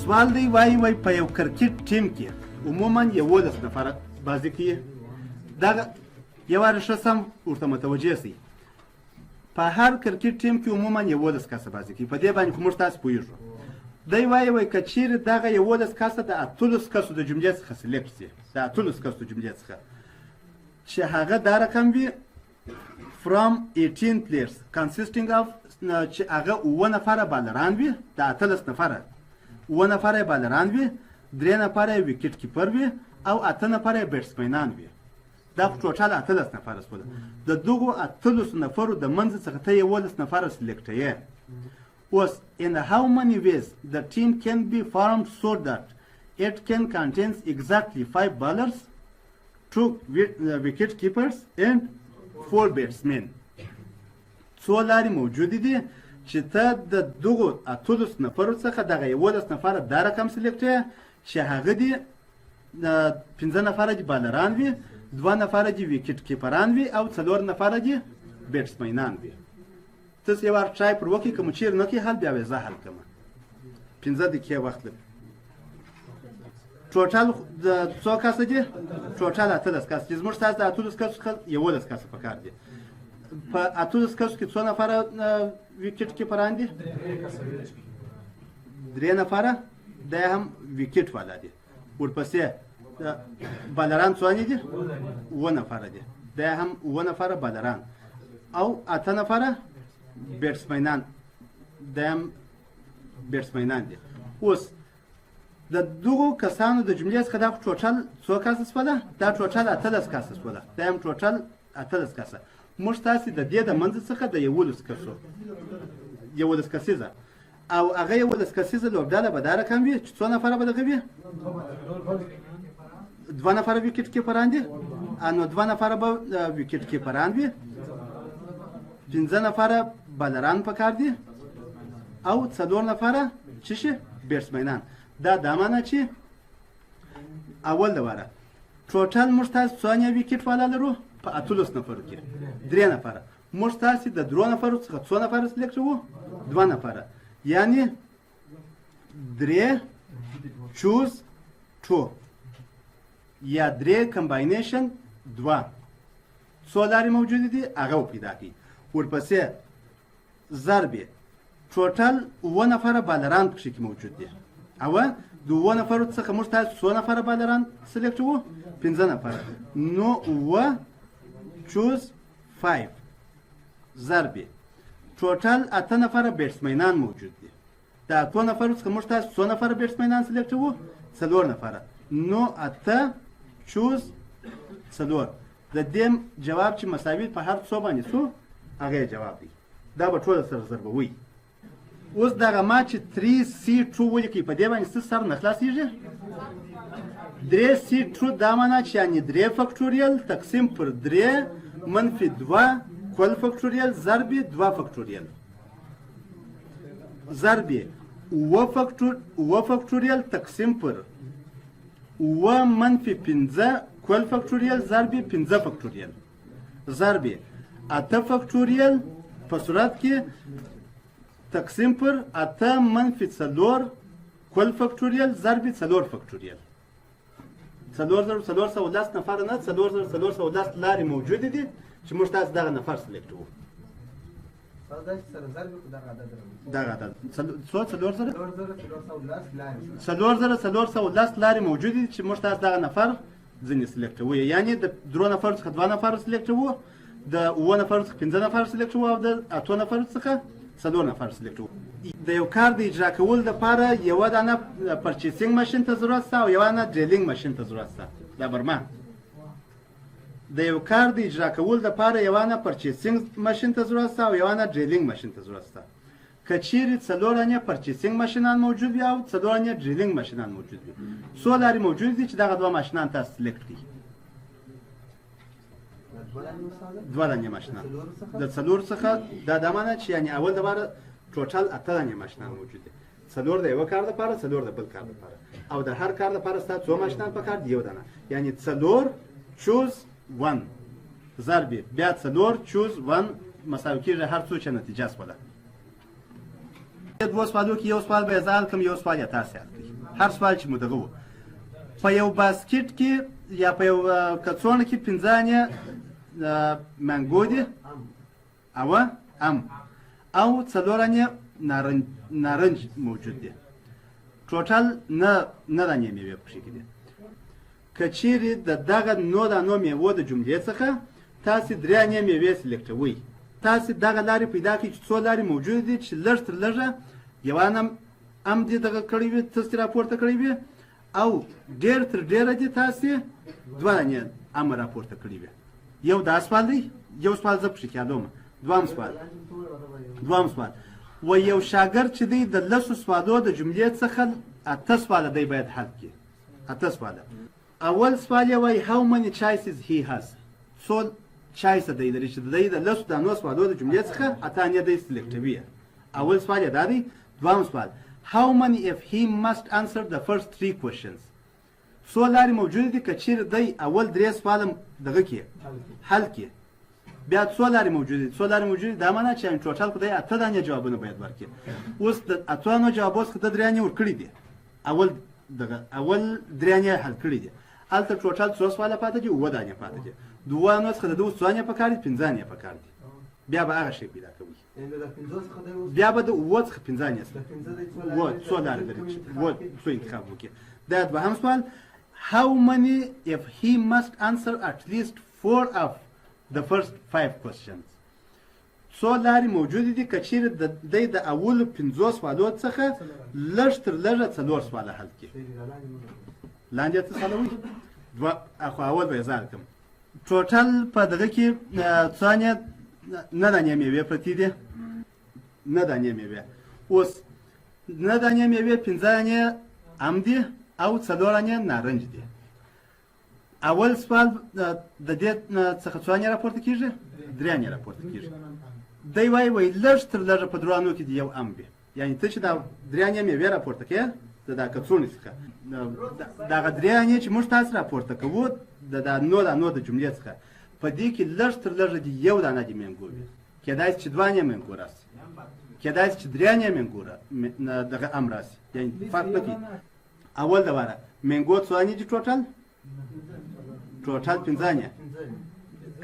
سوال دی وای په یو کرکټ ټیم کې عموما 11 نفر بازي کوي. دغه یو ارشه سم ورته متوجه سي. په هر کرکټ ټیم کې عموما 11 کسه بازي کوي. په دې باندې کوم تاسو پوهیږئ. دی وای کچیر دغه 11 کسه د 18 کسو د جملې څخه سلیکټ شي. د 18 کسو د جملې څخه چې هغه دا رقم وي from 18 players consisting of چې هغه 9 نفره بالران وي د 18 نفره 9 نفره بالران وي 3 نفره وکټ کیپر وي او 8 نفره بیټسمنان وي. دا ټوټال 18 نفره سول. د دغو 18 نفرو د منځ څخه ته 11 نفره سلیکټ یې. اوس in how many ways the team can be formed so that it can contains exactly 5 bowlers, 2 wicket keepers and 4 batsmen. څو لارې موجودې دي چې ته د دغو 18 نفرو څخه دغه 11 نفره دا رقم سلیکټ یې چې هغه دي 15 نفره دي بالران وي 2 نفره دي وکټ کیپران وي او 4 نفره دي بیټسمنان وي. تاسو یو ور ټرای پر وکړئ کوم چیر نه کې حل بیا وې زه حل کوم. 15 دقیقې وخت لري. ټوټال د څو کسه دي؟ ټوټال 18 کسه دي. زموږ تاسو د 18 کسو څخه 11 کسه پکار دي. په 18 کسو کې څو نفره وکټ کیپران دي؟ 3 نفره د هم وکټ والا دي. ورپسې بالران څو دي؟ 9 نفره دي. د هم 9 نفره بالران او 8 نفره بیټسمنان د هم بیټسمنان دي. اوس د دغو کسانو د جملې څخه دا ټوټل څو کسه سوله؟ دا ټوټل 18 کسه سوله. دا هم ټوټل 18 کسه. موږ تاسو د دې د منځ څخه د 11 کسو 11 کسیزه او هغه 11 کسیزه لوبډاله به دا رقم وي چې څو نفره به دغه وي؟ 2 نفره وکټ کیپران دي. نو 2 نفره به وکټ کیپران وي 15 نفره بالران پکار دي او 4 نفره چې شي بیټسمنان. دا د معنی چې اول دواره ټوټل موږ تاسو څونه وکټ والا لرو په 18 نفرو کې 3 نفره. موږ تاسو د 3 نفرو څخه څو نفره سلیکټ وو؟ 2 نفره. یعنی 3 choose 2 یا 3 کمباینیشن 2 څو لارې موجود دي هغه پیدا کړئ. ورپسې ضرب ټوټل 9 نفره بالران پکې کې موجود دي. او د 9 نفرو څخه موږ تاسو څو نفره بالران سلیکټ وو؟ 15 نفره. نو و choose 5 ضرب ټوټل 8 نفره بیټسمنان موجود دي. د 8 نفرو څخه موږ تاسو څو نفره بیټسمنان سلیکټ وو؟ 4 نفره. نو 8 choose 4. د دې جواب چې مساوي په هر څو باندې څو هغه جواب دی. دا به ټول سره ضربوي. اوس دغه ما چې 3C2 ولیکئ په دې باندې څه سر نه خلاصېږي؟ 3C2 دا معنی چې یعنې 3 فکټوریل تقسیم پر 3 منفي 2 کل فکټوریل ضرب 2 فکټوریل ضرب 9 فکټوریل تقسیم پر 9 منفي 15 کل فکټوریل ضرب 15 فکټوریل ضرب 8 فکټوریل په صورت کې تقسیم پر 8 منفي 4 کل فکټوریل ضرب 4 فکټوریل 4410 نفر نه 4410 لارې موجودې دي چې موږ تاسو دغه نفر سلیکټ وو. دغه عدد څو 4410 لارې موجودې دي چې موږ تاسو دغه نفر ځینې سلیکټ وو. یعنی د 3 نفر څخه 2 نفر سلیکټ وو، د 9 نفر څخه 15 نفر سلیکټ وو او د 8 نفر څخه 4 نفر سلیکټ وو. د یو کار د اجرا کولو لپاره یو دانه پرچیسینګ ماشین ته ضرورت شته او یو دانه ډریلینګ ماشین ته ضرورت شته. دا برما د یو کار د اجرا کولو لپاره یو دانه پرچیسینګ ماشین ته ضرورت شته او یو دانه ډریلینګ ماشین ته ضرورت شته. که چیرې 4 دانې پرچیسینګ ماشینان موجود وي او 4 دانې ډریلینګ ماشینان موجود وي، څو لارې موجود دي چې دغه 2 ماشینان تاسو سلیکټ کړئ. 2 دانې ماشینان د 4 څخه دا د معنی چې یعنی اول دپاره ټوټل 8 دانې ماشینان موجود دي. 4 د یو کار لپاره، 4 د بل کار لپاره، او د هر کار لپاره ستاسو څو ماشینان پکار دي؟ یو دانه. یعنی 4 choose 1 ضرب بیا 4 choose 1 مساوي کېږي هر څو چې نتیجه شوله. 2 سوالو کې یو سوال به یې زه حل کړم، یو سوال یې تاسې حل کړئ. هر سوال چې مو دغه و په یو باسکټ کې یا په یو کڅوړه کې 15 مانګو دي او 4 نارنج موجود دي ټوټل نه دانې میوې پکې دي که چیرې د دغه نو میوو د جملې څخه تاسې 3 میوې سلیکټوئ تاسې دغه لارې پیدا کړئ چې څو لارې موجود دي چې لږ تر لږه یوه ام دې دغه کړی وي تاسې راپورته کړی وي او ډېر تر ډېره دې تاسې 2 ام راپورته کړی وي یو دا سوال دی یو سوال زه پکې یادوم دوام سوال و یو شاګرد چې دی د 10 سوالو د جملې څخه 8 سواله دی باید حل کړي 8 سواله اول سوال یې وایي how many choices he has څو چایسه دی لري چې دی د 10 سوالو د جملې څخه 8 دی سلیکټوي اول سوال یې دا دی دوام سوال how many if he must answer the first 3 questions څو لارې موجود دي که چیرې دی اول 3 سواله دغه کې حل کړي بیا څو لارې موجود دي دا معنی چې ټوټل خو دی 8 جوابونه باید ورکړي اوس د 8 جوابو څخه د 3 ورکړي دي اول 3 حل کړي دي هلته ټوټل 3 سواله پاتې دي 9 پاتې دي 2 څخه د 2 څوانې په کار دي 15 په کار دي بیا به هغه شی پیدا کوي بیا به د 9 څخه 15 څو لارې لري څو انتخاب وکړي دا دوهم سوال how many if he must answer at least 4 of the first 5 questions څو لارې موجودې دي که چیرې دی د اولو 5 سوالو څخه لږ تر لږه 4 سواله حل کړي لاندې څه سواله وایي خو اول به یې ځان کړم ټوټل په دغه کې څوانې 9 دانې میوې پرتې دي 9 دانې میوې اوس 9 دانې میوې 15 دانې ام دي او 4 نارنج دي اول سوال د دې څخه څوانې راپورته کېږي 3 راپورته کېږي دی وایي لږ تر لږه په درانو کې یو ام وي یعنی ته چې دا 3 میوې راپورته کړې د کڅوړې څخه دغه 3 چې موږ تاسو راپورته کوو د 9 د جملې څخه په دې کې لږ تر لږه دی یو دانه دی مانګو وي کېدای چې 2 مانګو راسي کېدای چې 3 مانګو دغه ام راسي یعنی فرق پکې اول دواره مانګو څوانې دي ټوټل 15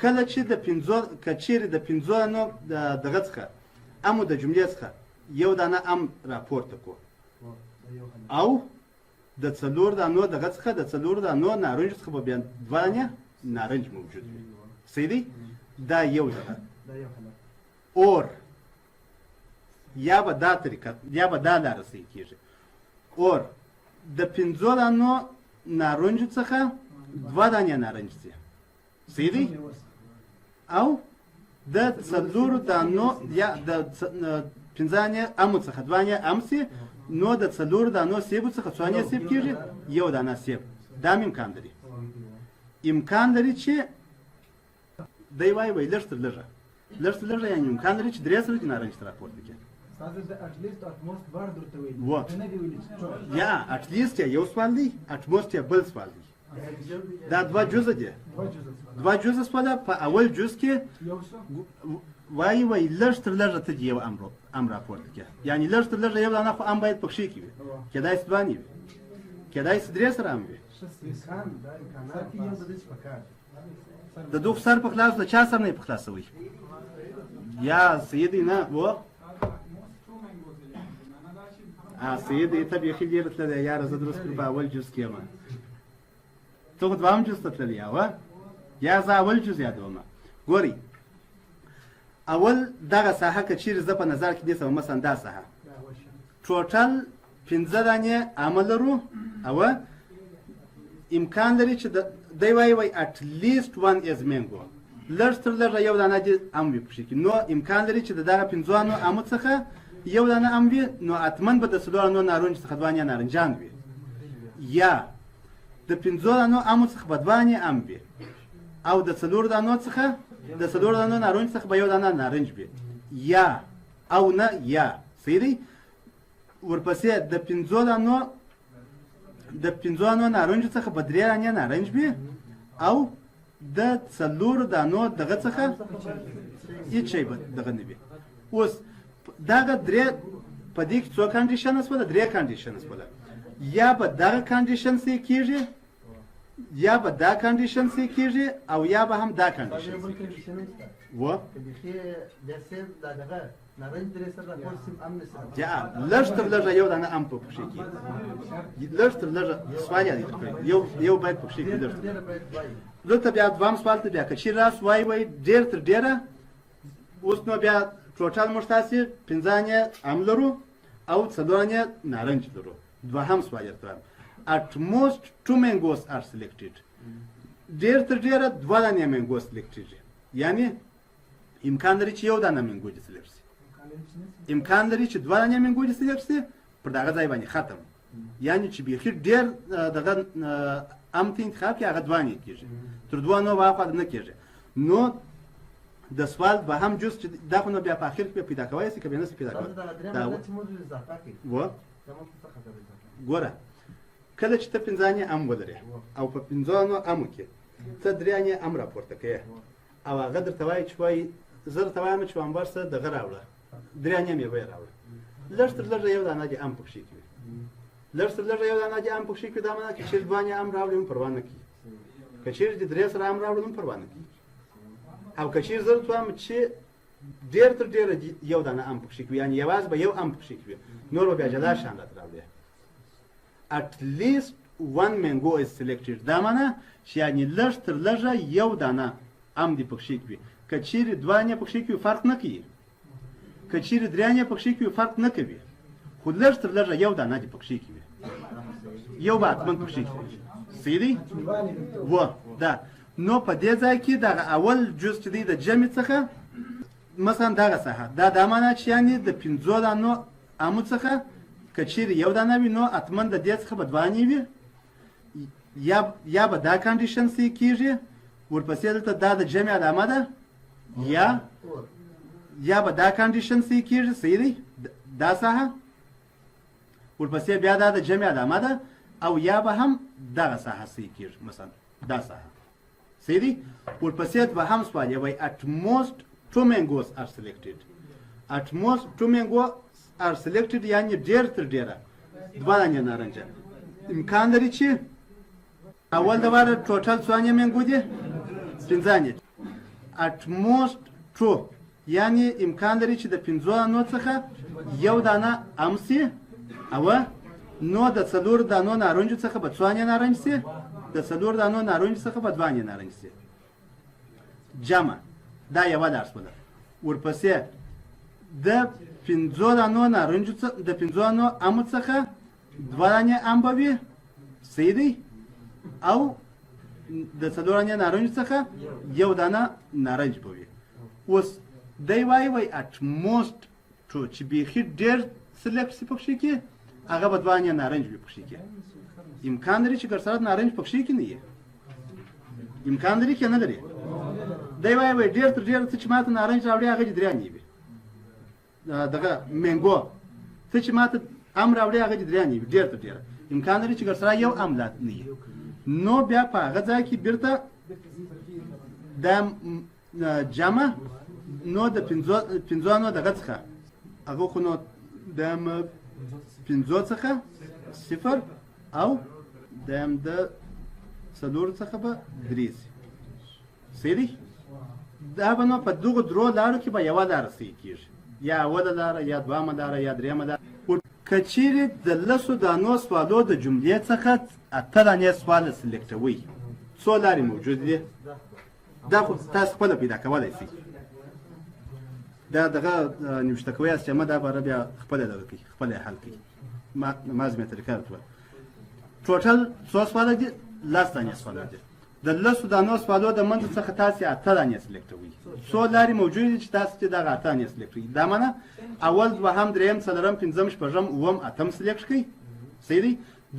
کله چې د 15 کچېرې د 15 نو دغه څخه امو د جملې څخه یو دانه ام راپورته کو او د 4 دانو دغه څخه د 4 دانو نارنج څخه به بیا 2 نارنج موجود وي صحیح دی دا یو دغه اور یا به دا طریقه یا به دا لاره صحیح کېږي اور د 15 دانو نارنج څخه 2 نارنج سي صحیح دی او د 4 دانو یا د 15 امو څخه 2 ام سي نو د 4 دانو سیب څخه څوانې سیب کېږي یو دانه سیب دا امکان لري چې دی وایي لږ تر لږه یعنی امکان لري چې 3 سره نارنج ته راپورته کړي یا اتلیست یو سوال دی اتموست یا بل سوال دی دا 2 جزء دي 2 جزء سواله په اول جزء کې وایي لږ تر لږه ته یو ام راپورته کړي یعنی لږ تر لږه یو دانه خو ام باید پکې کې وي کېدای چې 2 وي کېدای چې 3 سره ام وي د دوه سر په خلاص د چا سر نه په خلاصوي یا سیدی نه و سیدی ته به خې ډیر تل یار زه درس پر اول جز کې ما ته خو دوام جز ته تللی یا زه اول جز یادوم ګوري اول دغه ساحه که چیرې زه په نظر کې نیسم مثلا دا ساحه ټوټل 15 دانې عمل لرو او امکان لري چې دی وایي at least 1 is mango لږ تر لږه یو دانه دې ام وي پکې نو امکان لري چې د دغه 15 امو څخه یو دانه ام وي نو اتمن به د 4 نارنج څخه 2 نارنجان وي یا د 15 امو څخه به 2 ام وي او د 4 دانو څخه د 4 نارنج څخه به یو دانه نارنج وي یا او نه یا صحیح دی ورپسې د 15 نارنج څخه به 3 نارنج وي او د 4 دانو دغه څخه هیڅ شی به دغه نه وي اوس دغه 3 په دې کې څو کنډیشنز ولا 3 کنډیشنز ولا یا به دغه کانډیشن سي کېږي یا به دا کانډیشن سي کېږي او یا به هم دا کانډیشن و لږ تر لږه یو دانه ام په پښې کې لږ تر لږه سوال یې درکړی یو باید په پښې کې لږ دلته بیا دوام سوال ته بیا که چېرې راست وایي ډېر تر ډېره اوس نو بیا ټوټل موږ تاسې 15 ام لرو او 4 نارنج لرو دوهم سوال درته وایم at most 2 mangoes are selected ډېر تر ډېره 2 دانې mango selected یعنی امکان لري چې یو دانه منګو دې سلیکټ شي امکان لري چې 2 دانې منګو دې سلیکټ شي پر دغه ځای باندې ختم یعنی چې بیخي ډېر دغه ام ته انتخاب کې هغه 2 نه کېږي تر 2 نو واقع نه کېږي نو د سوال به هم جز چې دا خو نو بیا په اخر کې پیدا کوی سي کبه نه سي پیدا کوي و ګوره کله چې ته 15 ام ولرې او په 15 امو کې ته 3 ام راپورته کوي او هغه درته وایي چې وایي زه درته وایم چې وامبر څه دغه راوړه 3 مېوې راوړه لږ تر لږه یو دانه دې ام پکښې کړي لږ تر لږه یو دانه دې ام پکښې کړي دا معنی چې چېرې 2 ام راوړي هم پروا نه کوي که چېرې دې 3 سره ام راوړي هم پروا نه کوي او که چېرې زه درته وایم چې ډېر تر ډېره یو دانه ام پکښې کړي یعنې یوازې به یو ام پکښې کړي نور به بیا جلا شان راته راوړي at least 1 mango is selected دا معنی چې یعنې لږ تر لږه یو دانه ام دې پکښې کړي که چېرې 2 نه پکښې کړي فرق نه کوي که چېرې 3 نه پکښې کړي فرق نه کوي خو لږ تر لږه یو دانه دې پکښې کړي یو به حتما پکښې کړي صحیح دی و دا نو په دې ځای کې دغه اول جز چې دی د جمع څخه مثلا دغه څخه دا معنی چې یعنې د 15 دانو امو څخه که چېرې یو دانه وي نو حتما د دې څخه به 2 وي یا به دا کانډیشن سي کېږي ورپسې دلته دا د جمع علامه ده یا به دا کانډیشن سي کېږي صحیح دی دا ساحه ورپسې بیا دا د جمع علامه ده او یا به هم دغه ساحه سي کېږي مثلا دا ساحه صحیح دی ورپسې به هم سوال یې وایي at most 2 mangoes are selected at most 2 mangoes are selected یعنې ډېر تر ډېره 2 دانې نارنجه امکان لري چې اول د واره ټوټل 2 منګو دي 15 at most 2 یعنې امکان لري چې د 15 نو څخه یو دانه ام سي او نو د 4 دانو نارنج څخه به 2 نارنج سي د 4 دانو نارنج څخه به 2 نارنج سي جمع دا یو درس بوله ورپسې د 15 دانو نارنج د 15 دانو ام څخه 2 دانې ام به وي صحیح دی او د 4 دانې نارنج څخه یو دانه نارنج به وي اوس دی وایي at most چې بیخي ډېر سلیکټ سي پکښې کې هغه به 2 دانې نارنج وي پکښې کې امکان لري چې ګرسره نارنج پکښې کې نه وي امکان لري که نه لري دی وایي ډېر تر ډېره ته چې ماته نارنج راوړي هغه دې 3 وي دغه منګو ته چې ماته ام راوړي هغه دې 3 وي ډېر تر ډېره امکان لري چې ګرسره یو ام لا نه وي نو بیا په هغه ځای کې بیرته د جمع نو د 15 نو دغه څخه هغه خو نو د 15 څخه 0 او د 4 څخه به 3 سي صحیح دی دا به نو په دغو درو لارو کې به یوه لاره صحیح کېږي یا اوله لاره یا دویمه لاره یا درېیمه لاره که چیرې د 10 دانو سوالو د جملې څخه 8 دانې سوال سلیکټوئ څو لارې موجود دي دا خو تاسو خپله پیدا کولی شئ دا دغه نوشته کوئ اسچمه دا باره بیا خپله دغه کوي خپله حل کوي ما زمې طریقه درته وایم ټوټل څو سواله دي 10 دانې سواله دي د 10 دانو سوالو د منځ څخه تاسې 8 دانې سلیکټوئ څو لارې موجود دي چې تاسو چې دغه 8 دانې سلیکټوئ دا معنی اول دوهم درېیم څلورم پنځم شپږم اووم اتم سلیکټ کړئ صحیح دی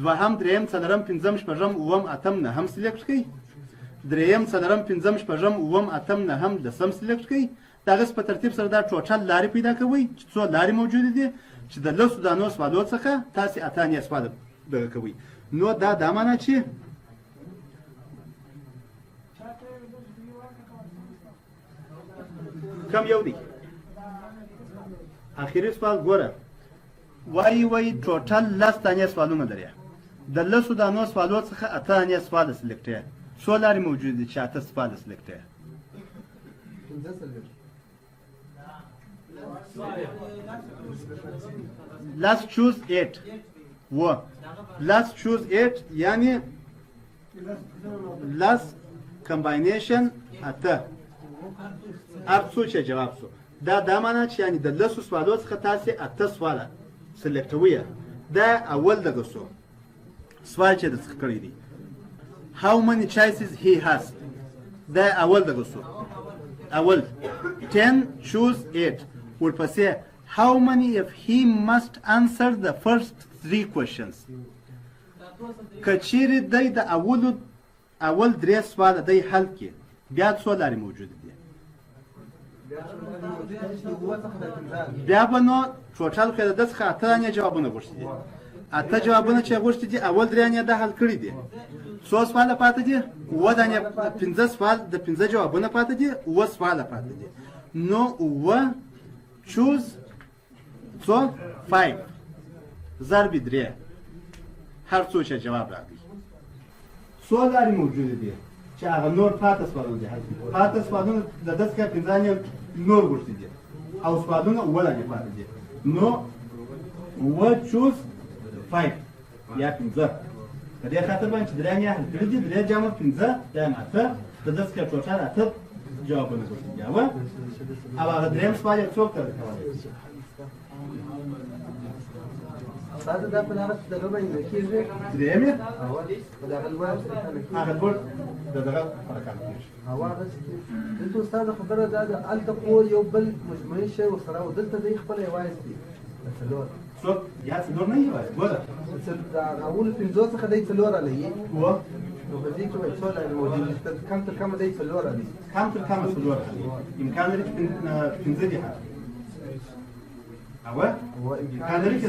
دوهم درېیم څلورم پنځم شپږم اووم اتم نهم سلیکټ کړئ درېیم څلورم پنځم شپږم اووم اتم نهم لسم سلیکټ کړئ دغسې په ترتیب سره دا ټوټل لارې پیدا کوئ چې څو لارې موجودې دي چې د 10 دانو سوالو څخه تاسې 8 دانې سوال دغه کوئ نو دا معنی چې کم یو دی اخیری سوال ګوره وایي ټوټل 10 دانې سوالونه لري د لسو دانو سوالو څخه اته انې سواله سلیکټ کړئ. څو لارې موجود دي چې اته سواله سلیکټ کړئ؟ Let's choose 8. و let's choose 8 یعنی let's combination اته هر څو چې جواب شو دا معنا چې یعنی د لسو سوالو څخه تاسو اته سواله سلیکټوي. دا اول دغه سوال چې د څخه کړی دی how many choices he has. دا اول دغه اول 10 choose 8 ورپسې how many if he must answer the first 3 questions. کچېرې دی د اول 3 سواله دی حل کې بیا څو لارې موجود دي. بیا به نو ټوټل کې د څخه اته انې جوابونه غوښتي دي. اته جوابونه چې غوښتي دي اول 3 انې د حل کړي دي. څو سواله پاتې دي؟ اووه دانې 15 سوال د 15 جوابونه پاتې دي. اووه سواله پاتې دي. نو اووه choose څو 5 ضرب 3 هر څو چې جواب راغلی. څو لارې موجوده دي چې هغه نور پاتې سوالونه دي. پاتې سوالونه د 10 کې 15 نور غوښتي دي او سوالونه اووه دانې پاتې دي. نو اووه choose 5 یا 15 په دې خاطر باندې چې 3 انې حل کړي دي. 3 جمع 15 دا هم اته د 10 کې ټوټل اته جوابونه غوښتي دي. او هغه درېیم سوال یې څوک ترې کولی شي؟ هذا ده بالعربي ده لغة إنجليزية. دريمة؟ ده غلوة. هذا البورد ده غلط حركات كتير. بس أنتوا أستاذ خبرة ده ألتقوا يوبل مجموعة شيء وصراحة ودلت ده يخبر يوايز دي. سلور. صوت يا سلور ما يوايز ولا. أقول في الزوج خدي سلور عليه. هو. وبديك ويتسول على الموجود. كم ده سلور عليه. كم سلور عليه. إمكان لك تنزلي حاجة. هو كان لك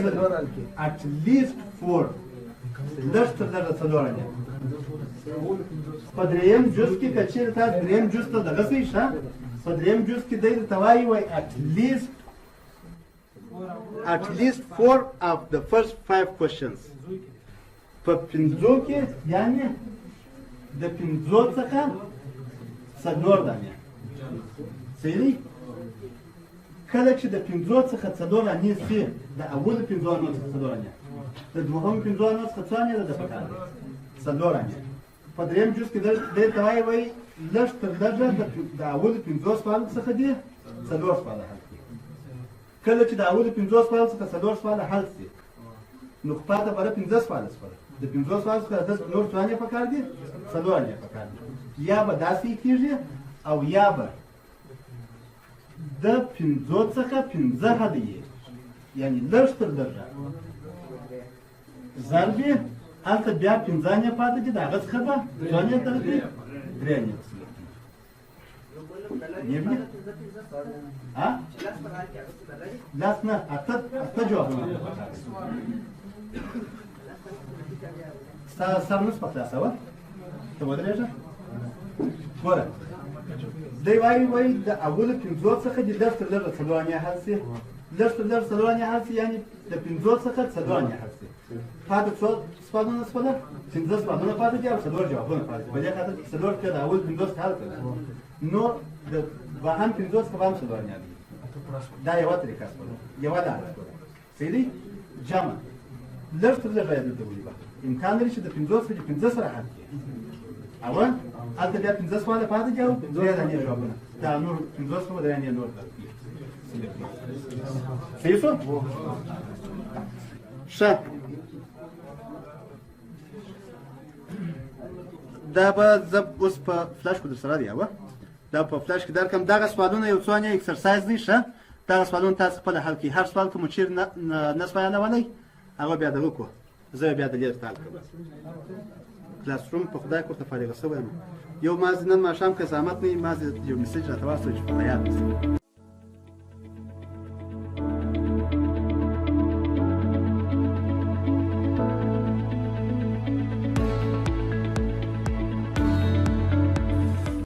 at least 4 لست در څلور نه په دریم جز کې کچیر تا دریم جز ته دغه څه شه په دریم جز کې د توای وای at least 4 of the first 5 questions په پنځو کې یعنی د پنځو څخه څلور دانه سری کله چې د 15 څخه 4 انې سي د اول 15 نه څخه 4 انې د دوهم 15 نه څخه 4 انې د پکار 4 انې په دریم جز کې د توای وای لږ تر لږه د اول 15 سوال څخه دي 4 سوال حل کله چې د اول 15 سوال څخه 4 سوال حل سي نو پاتې بل 15 سوال د 15 سوال څخه د نور څوانې پکار دي 4 انې پکار دي یا به داسې کیږي او یا به د 15 څخه 15 هدیه یعنی لږ تر لږه ضرب هلته بیا 15 نه پاتې دي د هغه څخه به ځانې تر دې درې نه نیمه ها لاس نه اته جوابونه سر نس په خلاصه و ته ودرېږه ګوره دی وای د اول 15 څخه د لږ تر لږه څلوانې حل سي لږ تر لږه څلوانې حل سي یعنی د 15 څخه څلوانې حل سي پاتې څو سوالونه 15 سوالونه پاتې دي او څلور جوابونه پاتې دي په دې خاطر چې څلور کې د اول 15 حل کړل نو د واهم 15 څخه هم څلوانې دي دا یو طریقه یو دا سیدی جمع لږ تر لږه د دوی امکان لري چې د 15 څخه 15 سره حل کړي اول هلته بیا 15 سواله پاتې دي او درې دانې جوابونه دا نور 15 سوه درې دانې نور صحیح شو ښه دا به زه اوس په فلاش کې درسره دی دا په فلاش کې درکم دغه سوالونه یو څو انې اکسرسایز دي ښه دغه سوالونه تاسو خپل حل کړئ هر سوال که مو چیرې نه سوالولی هغه بیا دغه کړو زه بیا د لیست حل کړم کلاس روم په خدای کورته فارغه شوی یم یو مازې نن ماښام که زحمت نه وي مازې یو میسج راته واستوئ چې په یاد